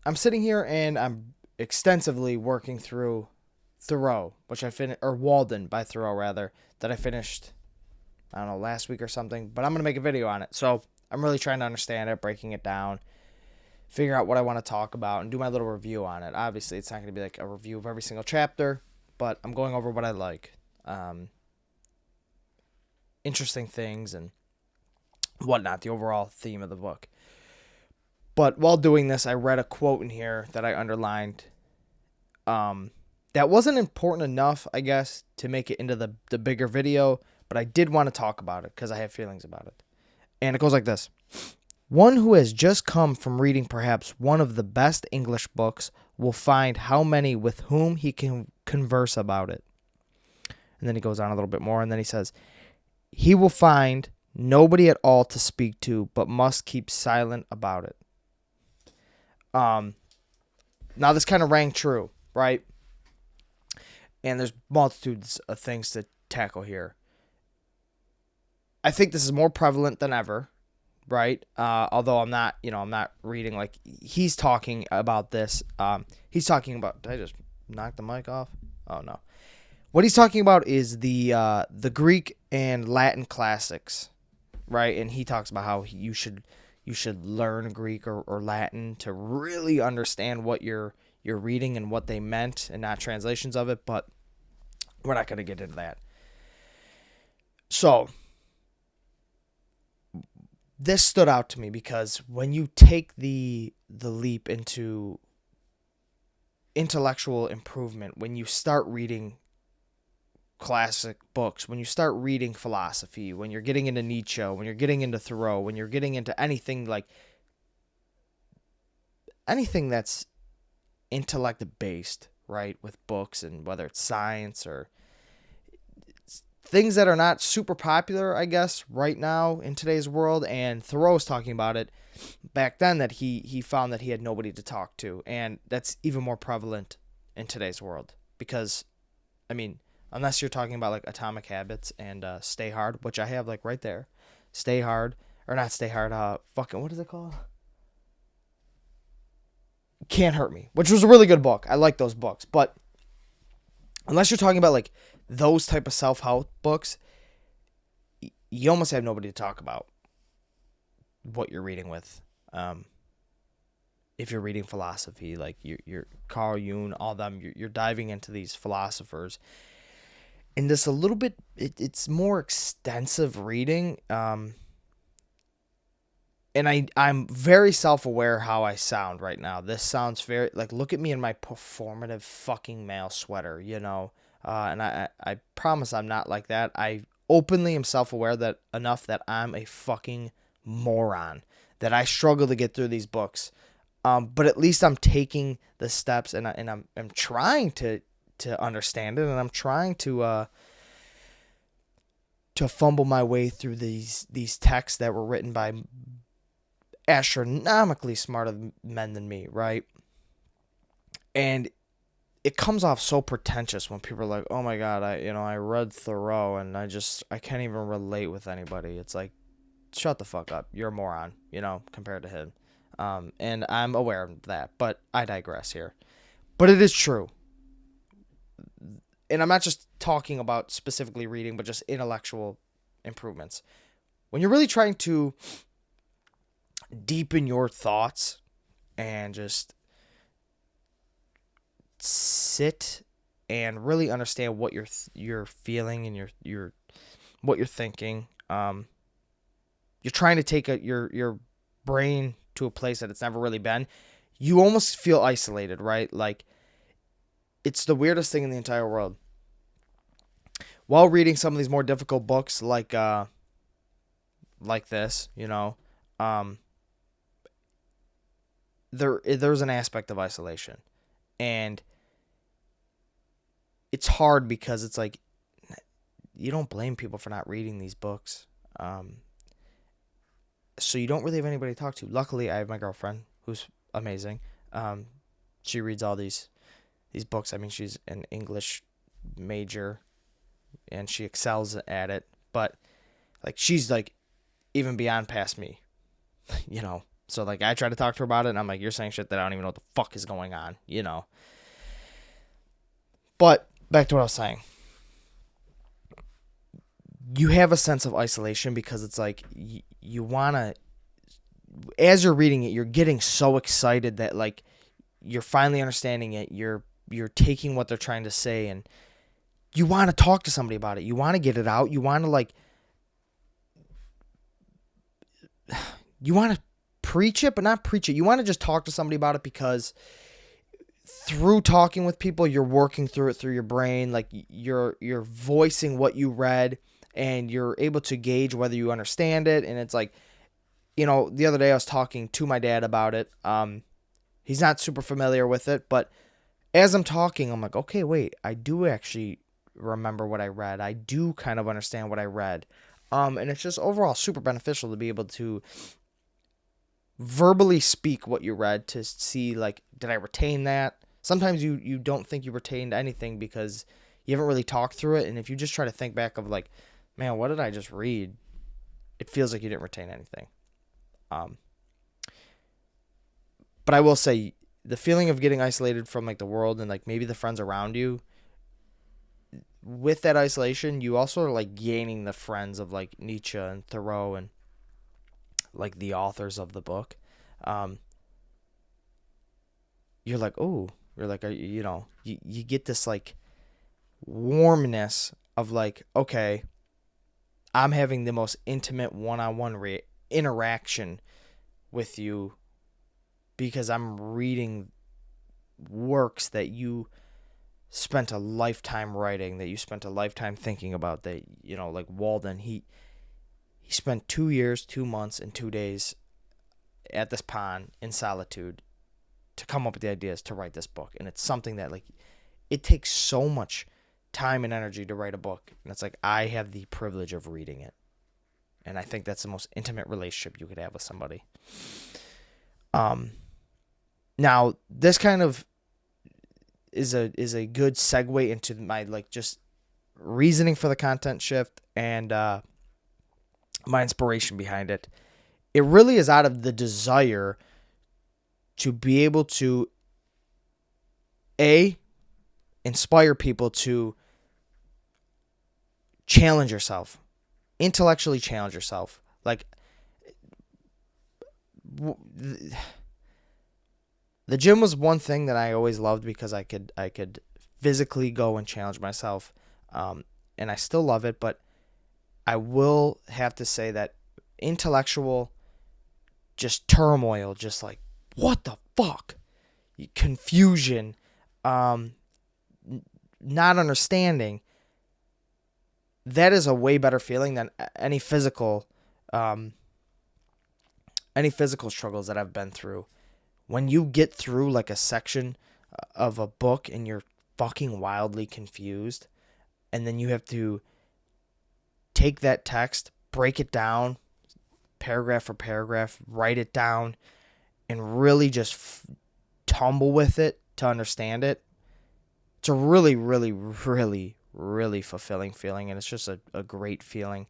I'm sitting here and I'm extensively working through Thoreau, which I finished, or Walden by Thoreau rather, that I finished, I don't know, last week or something. But I'm gonna make a video on it, so I'm really trying to understand it, breaking it down, figure out what I want to talk about, and do my little review on it. Obviously, it's not gonna be like a review of every single chapter, but I'm going over what I like, interesting things, and whatnot. The overall theme of the book. But while doing this, I read a quote in here that I underlined. Um, that wasn't important enough, I guess, to make it into the bigger video, but I did want to talk about it because I have feelings about it. And it goes like this: one who has just come from reading perhaps one of the best English books will find how many with whom he can converse about it. And then he goes on a little bit more, and then he says, he will find nobody at all to speak to, but must keep silent about it. Um, Now this kind of rang true, right? And there's multitudes of things to tackle here. I think this is more prevalent than ever, right? Although I'm not reading like he's talking about this. He's talking about. Did I just knock the mic off? Oh no. What he's talking about is the Greek and Latin classics, right? And he talks about how you should learn Greek or Latin to really understand what you're reading and what they meant, and not translations of it. But we're not going to get into that. So this stood out to me because when you take the leap into intellectual improvement, when you start reading classic books, when you start reading philosophy, when you're getting into Nietzsche, when you're getting into Thoreau, when you're getting into anything like anything that's intellect based, right, with books, and whether it's science or things that are not super popular, I guess, right now in today's world. And Thoreau's talking about it back then, that he found that he had nobody to talk to, and that's even more prevalent in today's world because, I mean, unless you're talking about like Atomic Habits and Stay Hard, which I have like right there, Stay Hard or not Stay Hard, fucking what is it called? Can't Hurt Me, which was a really good book. I like those books, but unless you're talking about like those type of self help books, you almost have nobody to talk about what you're reading with. Um, if you're reading philosophy, like you're Carl Jung, all them, you're diving into these philosophers, and this a little bit. It's more extensive reading. And I'm very self aware how I sound right now. This sounds very like, look at me in my performative fucking male sweater, you know. And I promise I'm not like that. I openly am self aware that enough that I'm a fucking moron, that I struggle to get through these books. But at least I'm taking the steps, and I'm trying to understand it, and I'm trying to fumble my way through these texts that were written by astronomically smarter men than me, right? And it comes off so pretentious when people are like, "Oh my god, I read Thoreau and I can't even relate with anybody." It's like, shut the fuck up. You're a moron, compared to him. And I'm aware of that, but I digress here. But it is true. And I'm not just talking about specifically reading, but just intellectual improvements. When you're really trying to deepen your thoughts and just sit and really understand what you're feeling, and your what you're thinking. You're trying to take your brain to a place that it's never really been. You almost feel isolated, right? Like, it's the weirdest thing in the entire world. While reading some of these more difficult books, like this, um, there's an aspect of isolation, and it's hard because it's like, you don't blame people for not reading these books. Um, so you don't really have anybody to talk to. Luckily, I have my girlfriend who's amazing. Um, she reads all these books. I mean, she's an English major and she excels at it. But like, she's like even beyond past me, you know. So, like, I try to talk to her about it, and I'm like, you're saying shit that I don't even know what the fuck is going on, you know? But back to what I was saying. You have a sense of isolation because it's like you want to, as you're reading it, you're getting so excited that, like, you're finally understanding it. You're taking what they're trying to say, and you want to talk to somebody about it. You want to get it out. You want to, like, you want to preach it, but not preach it. You want to just talk to somebody about it because through talking with people, you're working through it through your brain. Like, you're voicing what you read, and you're able to gauge whether you understand it. And it's like, you know, the other day I was talking to my dad about it. He's not super familiar with it, but as I'm talking, I'm like, okay, wait, I do actually remember what I read. I do kind of understand what I read. And it's just overall super beneficial to be able to verbally speak what you read to see, like, did I retain that? Sometimes you don't think you retained anything because you haven't really talked through it. And if you just try to think back of, like, man, what did I just read? It feels like you didn't retain anything. But I will say the feeling of getting isolated from, like, the world and, like, maybe the friends around you, with that isolation, you also are, like, gaining the friends of, like, Nietzsche and Thoreau and, like, the authors of the book. You're like, oh, you're like, you know, you get this, like, warmness of, like, okay, I'm having the most intimate one-on-one interaction with you because I'm reading works that you spent a lifetime writing, that you spent a lifetime thinking about, that, you know, like Walden, he spent 2 years, 2 months, and 2 days at this pond in solitude to come up with the ideas to write this book. And it's something that, like, it takes so much time and energy to write a book. And it's like, I have the privilege of reading it. And I think that's the most intimate relationship you could have with somebody. Now this kind of is a good segue into my, like, just reasoning for the content shift and my inspiration behind it. It really is out of the desire to be able to inspire people to challenge yourself, intellectually challenge yourself. Like, the gym was one thing that I always loved because I could physically go and challenge myself, and I still love it. But I will have to say that intellectual, just turmoil, just like, what the fuck, confusion, not understanding, that is a way better feeling than any physical struggles that I've been through. When you get through, like, a section of a book and you're fucking wildly confused, and then you have to take that text, break it down, paragraph for paragraph, write it down, and really just tumble with it to understand it. It's a really, really, really, really fulfilling feeling, and it's just a great feeling.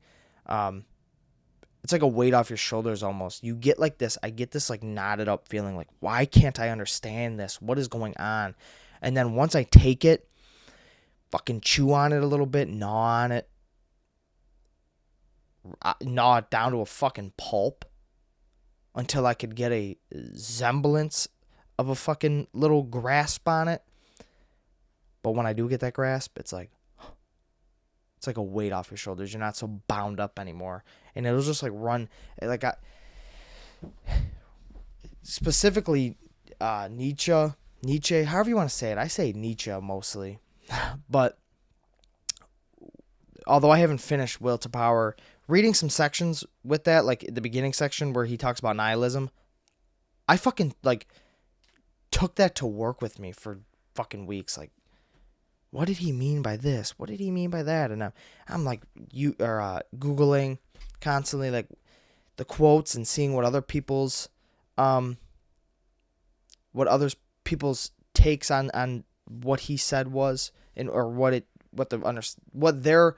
It's like a weight off your shoulders almost. You get like this, I get this, like, knotted up feeling, like, why can't I understand this? What is going on? And then once I take it, fucking chew on it a little bit, gnaw on it, gnaw it down to a fucking pulp until I could get a semblance of a fucking little grasp on it. But when I do get that grasp, it's like a weight off your shoulders. You're not so bound up anymore. And it'll just, like, run, like, specifically Nietzsche, however you want to say it. I say Nietzsche mostly. But although I haven't finished Will to Power, reading some sections with that, like the beginning section where he talks about nihilism, I fucking, like, took that to work with me for fucking weeks. Like, what did he mean by this? What did he mean by that? And I'm like, Googling constantly, like, the quotes and seeing what other people's takes on what he said was, and or what their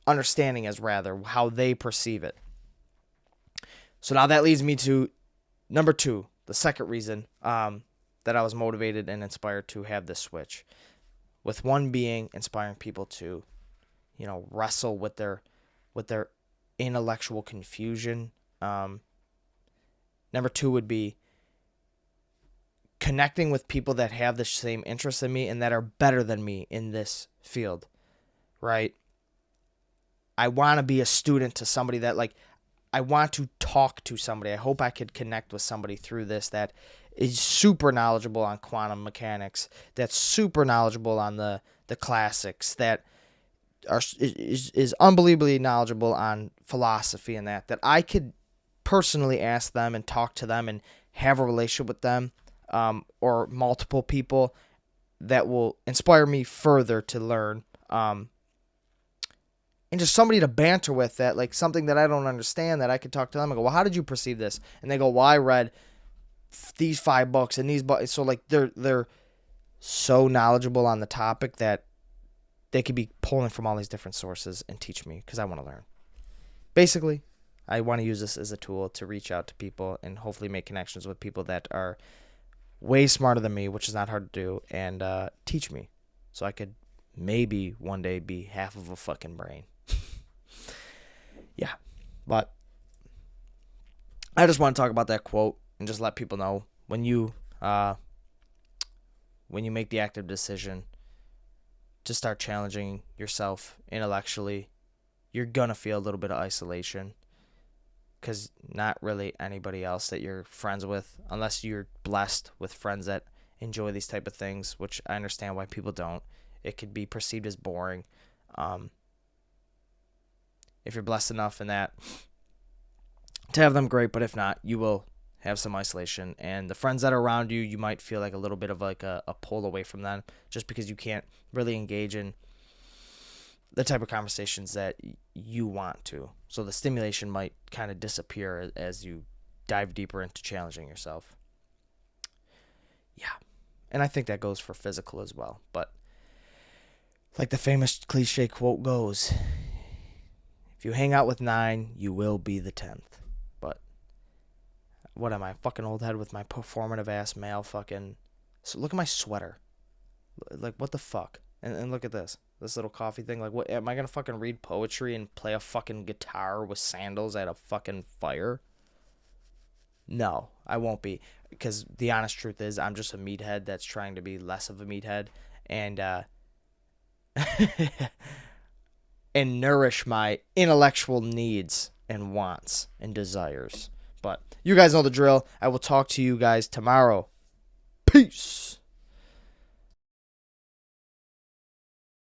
understanding is, rather, how they perceive it. So now that leads me to Number two, the second reason that I was motivated and inspired to have this switch, with one being inspiring people to, wrestle with their intellectual confusion. Number two would be connecting with people that have the same interests in me and that are better than me in this field, right? I want to be a student to somebody that, like, I want to talk to somebody. I hope I could connect with somebody through this that is super knowledgeable on quantum mechanics, that's super knowledgeable on the classics, that is unbelievably knowledgeable on philosophy, and that I could personally ask them and talk to them and have a relationship with them, or multiple people that will inspire me further to learn, and just somebody to banter with, that, like, something that I don't understand, that I could talk to them and go, well, how did you perceive this? And they go, well, I read these 5 books and these books. So, like, they're so knowledgeable on the topic that they could be pulling from all these different sources and teach me, because I want to learn. Basically, I want to use this as a tool to reach out to people and hopefully make connections with people that are way smarter than me, which is not hard to do, and teach me, so I could maybe one day be half of a fucking brain. Yeah, but I just want to talk about that quote and just let people know, when you make the active decision to start challenging yourself intellectually, you're gonna feel a little bit of isolation, because not really anybody else that you're friends with, unless you're blessed with friends that enjoy these type of things, which I understand why people don't. It could be perceived as boring. If you're blessed enough in that to have them, great, but if not, you will have some isolation. And the friends that are around you, you might feel like a little bit of like a pull away from them, just because you can't really engage in the type of conversations that you want to. So the stimulation might kind of disappear as you dive deeper into challenging yourself. Yeah. And I think that goes for physical as well. But like the famous cliche quote goes, if you hang out with 9, you will be the 10th. But what am I, fucking old head with my performative ass male fucking... So look at my sweater. Like, what the fuck? And look at this little coffee thing. Like, what, am I gonna fucking read poetry and play a fucking guitar with sandals at a fucking fire? No, I won't be. Because the honest truth is, I'm just a meathead that's trying to be less of a meathead. And, and nourish my intellectual needs and wants and desires. But you guys know the drill. I will talk to you guys tomorrow. Peace.